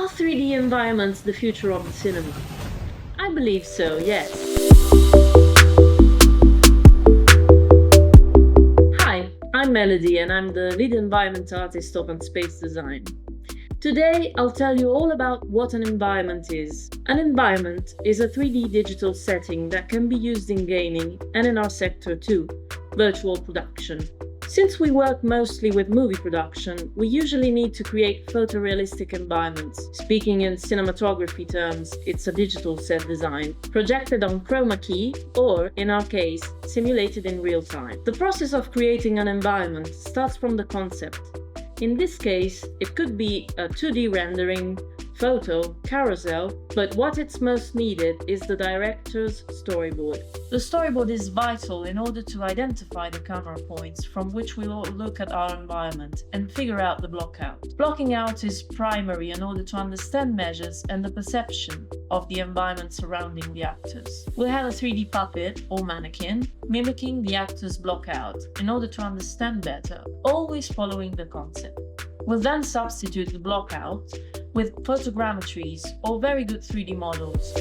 Are 3D environments the future of the cinema? I believe so, yes. Hi, I'm Melody and I'm the lead environment artist of UNSPACE Design. Today, I'll tell you all about what an environment is. An environment is a 3D digital setting that can be used in gaming and in our sector too, virtual production. Since we work mostly with movie production, we usually need to create photorealistic environments. Speaking in cinematography terms, it's a digital set design, projected on chroma key, or, in our case, simulated in real time. The process of creating an environment starts from the concept. In this case, it could be a 2D rendering, photo, carousel, but what it's most needed is the director's storyboard. The storyboard is vital in order to identify the camera points from which we will look at our environment and figure out the blockout. Blocking out is primary in order to understand measures and the perception of the environment surrounding the actors. We'll have a 3D puppet or mannequin mimicking the actor's blockout in order to understand better, always following the concept. We'll then substitute the blockout with photogrammetries or very good 3D models.